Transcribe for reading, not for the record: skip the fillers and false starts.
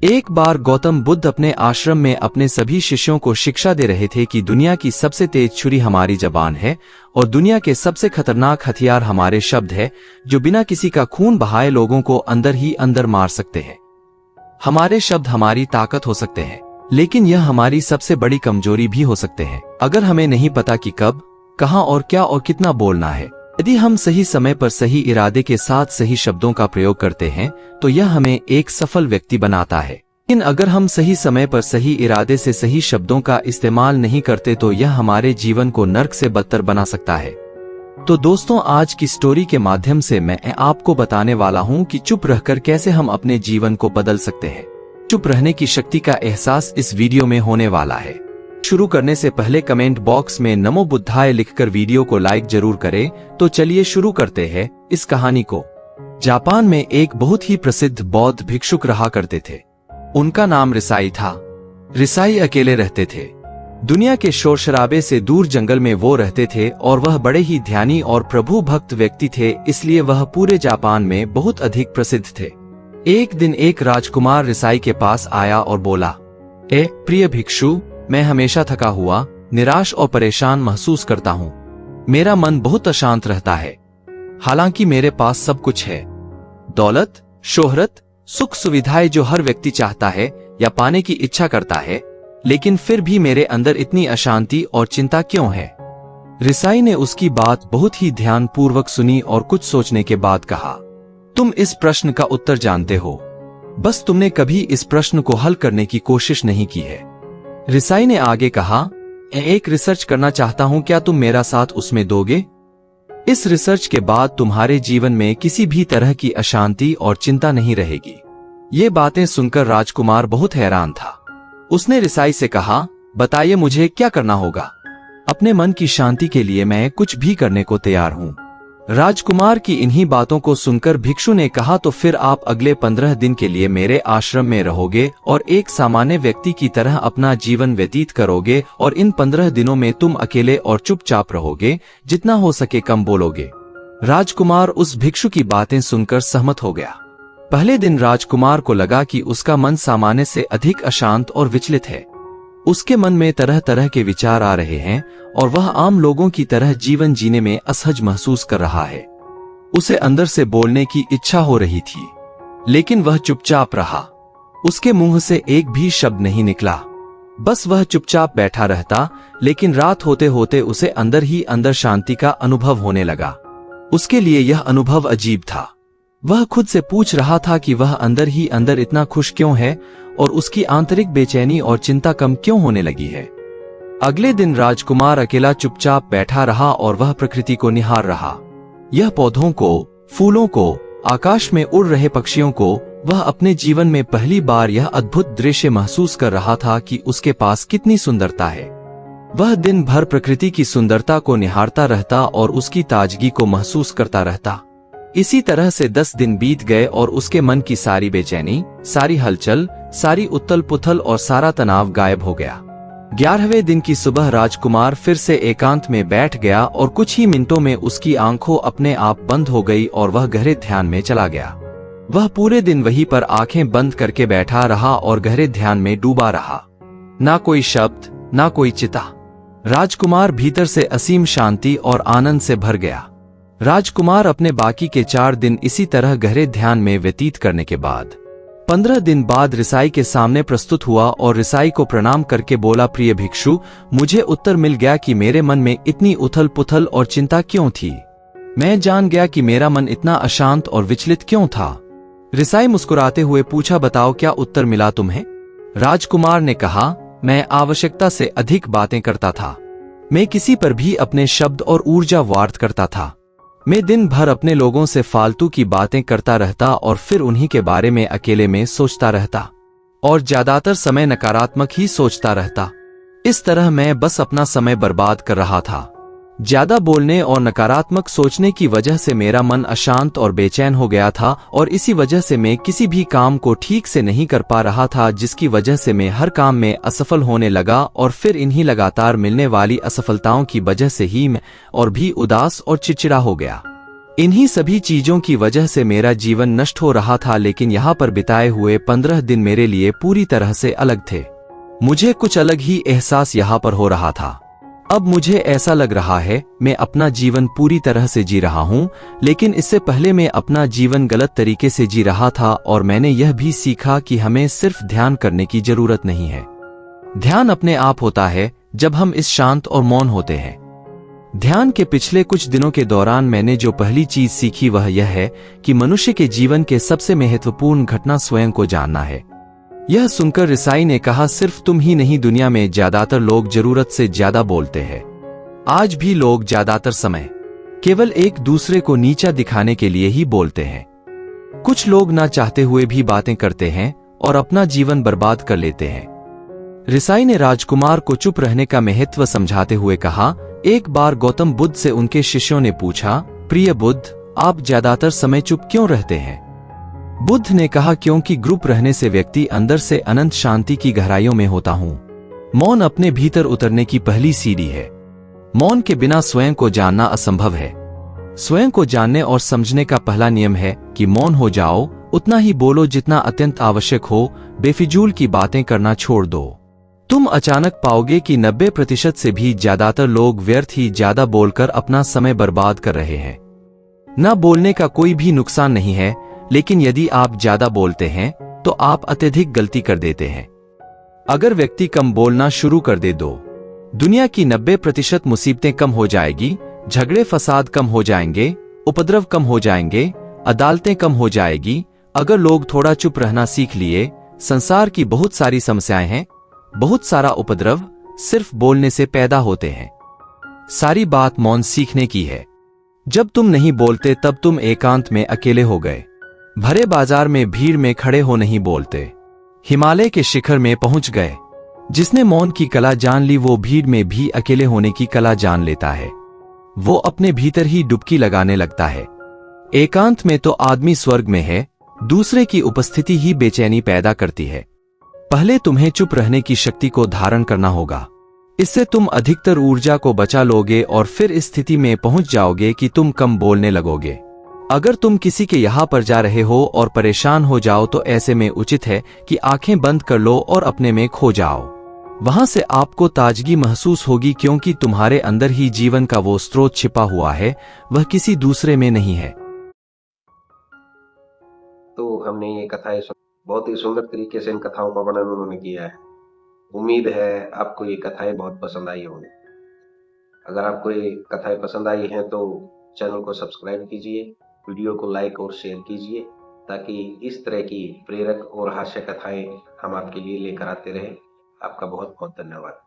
एक बार गौतम बुद्ध अपने आश्रम में अपने सभी शिष्यों को शिक्षा दे रहे थे कि दुनिया की सबसे तेज छुरी हमारी जबान है और दुनिया के सबसे खतरनाक हथियार हमारे शब्द है, जो बिना किसी का खून बहाए लोगों को अंदर ही अंदर मार सकते हैं। हमारे शब्द हमारी ताकत हो सकते हैं, लेकिन यह हमारी सबसे बड़ी कमजोरी भी हो सकते हैं अगर हमें नहीं पता कि कब, कहां और क्या और कितना बोलना है। यदि हम सही समय पर सही इरादे के साथ सही शब्दों का प्रयोग करते हैं तो यह हमें एक सफल व्यक्ति बनाता है। लेकिन अगर हम सही समय पर सही इरादे से सही शब्दों का इस्तेमाल नहीं करते तो यह हमारे जीवन को नर्क से बदतर बना सकता है। तो दोस्तों, आज की स्टोरी के माध्यम से मैं आपको बताने वाला हूं कि चुप रहकर कैसे हम अपने जीवन को बदल सकते हैं। चुप रहने की शक्ति का एहसास इस वीडियो में होने वाला है। शुरू करने से पहले कमेंट बॉक्स में नमो बुद्धाय लिखकर वीडियो को लाइक जरूर करें। तो चलिए शुरू करते हैं इस कहानी को। जापान में एक बहुत ही प्रसिद्ध बौद्ध भिक्षुक रहा करते थे। उनका नाम रिसाई था। रिसाई अकेले रहते थे। दुनिया के शोर शराबे से दूर जंगल में वो रहते थे और वह बड़े ही ध्यानी और प्रभु भक्त व्यक्ति थे, इसलिए वह पूरे जापान में बहुत अधिक प्रसिद्ध थे। एक दिन एक राजकुमार रिसाई के पास आया और बोला, ए प्रिय भिक्षु, मैं हमेशा थका हुआ, निराश और परेशान महसूस करता हूँ। मेरा मन बहुत अशांत रहता है। हालांकि मेरे पास सब कुछ है, दौलत, शोहरत, सुख सुविधाएं जो हर व्यक्ति चाहता है या पाने की इच्छा करता है, लेकिन फिर भी मेरे अंदर इतनी अशांति और चिंता क्यों है? रिसाई ने उसकी बात बहुत ही ध्यान पूर्वक सुनी और कुछ सोचने के बाद कहा, तुम इस प्रश्न का उत्तर जानते हो, बस तुमने कभी इस प्रश्न को हल करने की कोशिश नहीं की है। रिसाई ने आगे कहा, एक रिसर्च करना चाहता हूं, क्या तुम मेरा साथ उसमें दोगे? इस रिसर्च के बाद तुम्हारे जीवन में किसी भी तरह की अशांति और चिंता नहीं रहेगी। ये बातें सुनकर राजकुमार बहुत हैरान था। उसने रिसाई से कहा, बताइए मुझे क्या करना होगा? अपने मन की शांति के लिए मैं कुछ भी करने को तैयार हूं। राजकुमार की इन्हीं बातों को सुनकर भिक्षु ने कहा, तो फिर आप अगले 15 दिन के लिए मेरे आश्रम में रहोगे और एक सामान्य व्यक्ति की तरह अपना जीवन व्यतीत करोगे और इन 15 दिनों में तुम अकेले और चुपचाप रहोगे, जितना हो सके कम बोलोगे। राजकुमार उस भिक्षु की बातें सुनकर सहमत हो गया। पहले दिन राजकुमार को लगा कि उसका मन सामान्य से अधिक अशांत और विचलित है। उसके मन में तरह तरह के विचार आ रहे हैं और वह आम लोगों की तरह जीवन जीने में असहज महसूस कर रहा है। उसे अंदर से बोलने की इच्छा हो रही थी, लेकिन वह चुपचाप रहा। उसके मुंह से एक भी शब्द नहीं निकला, बस वह चुपचाप बैठा रहता। लेकिन रात होते होते उसे अंदर ही अंदर शांति का अनुभव होने लगा। उसके लिए यह अनुभव अजीब था। वह खुद से पूछ रहा था कि वह अंदर ही अंदर इतना खुश क्यों है और उसकी आंतरिक बेचैनी और चिंता कम क्यों होने लगी है। अगले दिन राजकुमार अकेला चुपचाप बैठा रहा और वह प्रकृति को निहार रहा। यह पौधों को, फूलों को, आकाश में उड़ रहे पक्षियों को। वह अपने जीवन में पहली बार यह अद्भुत दृश्य महसूस कर रहा था कि उसके पास कितनी सुंदरता है। वह दिन भर प्रकृति की सुंदरता को निहारता रहता और उसकी ताजगी को महसूस करता रहता। इसी तरह से 10 दिन बीत गए और उसके मन की सारी बेचैनी, सारी हलचल, सारी उथल पुथल और सारा तनाव गायब हो गया। 11वें दिन की सुबह राजकुमार फिर से एकांत में बैठ गया और कुछ ही मिनटों में उसकी आंखों अपने आप बंद हो गई और वह गहरे ध्यान में चला गया। वह पूरे दिन वहीं पर आंखें बंद करके बैठा रहा और गहरे ध्यान में डूबा रहा। ना कोई शब्द, ना कोई चिता। राजकुमार भीतर से असीम शांति और आनंद से भर गया। राजकुमार अपने बाकी के 4 दिन इसी तरह गहरे ध्यान में व्यतीत करने के बाद 15 दिन बाद रिसाई के सामने प्रस्तुत हुआ और रिसाई को प्रणाम करके बोला, प्रिय भिक्षु, मुझे उत्तर मिल गया कि मेरे मन में इतनी उथल पुथल और चिंता क्यों थी। मैं जान गया कि मेरा मन इतना अशांत और विचलित क्यों था। रिसाई मुस्कुराते हुए पूछा, बताओ क्या उत्तर मिला तुम्हें? राजकुमार ने कहा, मैं आवश्यकता से अधिक बातें करता था। मैं किसी पर भी अपने शब्द और ऊर्जा व्यर्थ करता था। मैं दिन भर अपने लोगों से फालतू की बातें करता रहता और फिर उन्हीं के बारे में अकेले में सोचता रहता और ज्यादातर समय नकारात्मक ही सोचता रहता। इस तरह मैं बस अपना समय बर्बाद कर रहा था। ज्यादा बोलने और नकारात्मक सोचने की वजह से मेरा मन अशांत और बेचैन हो गया था और इसी वजह से मैं किसी भी काम को ठीक से नहीं कर पा रहा था, जिसकी वजह से मैं हर काम में असफल होने लगा और फिर इन्हीं लगातार मिलने वाली असफलताओं की वजह से ही मैं और भी उदास और चिड़चिड़ा हो गया। इन्हीं सभी चीजों की वजह से मेरा जीवन नष्ट हो रहा था, लेकिन यहाँ पर बिताए हुए 15 दिन मेरे लिए पूरी तरह से अलग थे। मुझे कुछ अलग ही एहसास यहाँ पर हो रहा था। अब मुझे ऐसा लग रहा है मैं अपना जीवन पूरी तरह से जी रहा हूँ, लेकिन इससे पहले मैं अपना जीवन गलत तरीके से जी रहा था। और मैंने यह भी सीखा कि हमें सिर्फ ध्यान करने की जरूरत नहीं है। ध्यान अपने आप होता है जब हम इस शांत और मौन होते हैं। ध्यान के पिछले कुछ दिनों के दौरान मैंने जो पहली चीज सीखी वह यह है कि मनुष्य के जीवन के सबसे महत्वपूर्ण घटना स्वयं को जानना है। यह सुनकर रिसाई ने कहा, सिर्फ तुम ही नहीं, दुनिया में ज्यादातर लोग जरूरत से ज्यादा बोलते हैं। आज भी लोग ज्यादातर समय केवल एक दूसरे को नीचा दिखाने के लिए ही बोलते हैं। कुछ लोग ना चाहते हुए भी बातें करते हैं और अपना जीवन बर्बाद कर लेते हैं। रिसाई ने राजकुमार को चुप रहने का महत्व समझाते हुए कहा, एक बार गौतम बुद्ध से उनके शिष्यों ने पूछा, प्रिय बुद्ध, आप ज्यादातर समय चुप क्यों रहते हैं? बुद्ध ने कहा, क्योंकि ग्रुप रहने से व्यक्ति अंदर से अनंत शांति की गहराइयों में होता हूं। मौन अपने भीतर उतरने की पहली सीढ़ी है। मौन के बिना स्वयं को जानना असंभव है। स्वयं को जानने और समझने का पहला नियम है कि मौन हो जाओ, उतना ही बोलो जितना अत्यंत आवश्यक हो, बेफिजूल की बातें करना छोड़ दो। तुम अचानक पाओगे कि 90% से भी ज्यादातर लोग व्यर्थ ही ज्यादा बोलकर अपना समय बर्बाद कर रहे हैं। न बोलने का कोई भी नुकसान नहीं है, लेकिन यदि आप ज्यादा बोलते हैं तो आप अत्यधिक गलती कर देते हैं। अगर व्यक्ति कम बोलना शुरू कर दे दो, दुनिया की 90% मुसीबतें कम हो जाएगी, झगड़े फसाद कम हो जाएंगे, उपद्रव कम हो जाएंगे, अदालतें कम हो जाएगी। अगर लोग थोड़ा चुप रहना सीख लिए, संसार की बहुत सारी समस्याएं हैं, बहुत सारा उपद्रव सिर्फ बोलने से पैदा होते हैं। सारी बात मौन सीखने की है। जब तुम नहीं बोलते तब तुम एकांत में अकेले हो गए। भरे बाजार में भीड़ में खड़े हो नहीं बोलते, हिमालय के शिखर में पहुंच गए। जिसने मौन की कला जान ली वो भीड़ में भी अकेले होने की कला जान लेता है। वो अपने भीतर ही डुबकी लगाने लगता है। एकांत में तो आदमी स्वर्ग में है, दूसरे की उपस्थिति ही बेचैनी पैदा करती है। पहले तुम्हें चुप रहने की शक्ति को धारण करना होगा। इससे तुम अधिकतर ऊर्जा को बचा लोगे और फिर इस स्थिति में पहुंच जाओगे कि तुम कम बोलने लगोगे। अगर तुम किसी के यहाँ पर जा रहे हो और परेशान हो जाओ तो ऐसे में उचित है कि आंखें बंद कर लो और अपने में खो जाओ। वहां से आपको ताजगी महसूस होगी, क्योंकि तुम्हारे अंदर ही जीवन का वो स्रोत छिपा हुआ है, वह किसी दूसरे में नहीं है। तो हमने ये कथाएं बहुत ही सुंदर तरीके से इन कथाओं का वर्णन उन्होंने किया है। उम्मीद है आपको ये कथाएं बहुत पसंद आई होंगी। अगर आपको ये कथाएं पसंद आई हैं तो चैनल को सब्सक्राइब कीजिए, वीडियो को लाइक और शेयर कीजिए, ताकि इस तरह की प्रेरक और हास्य कथाएं हम आपके लिए लेकर आते रहें। आपका बहुत बहुत धन्यवाद।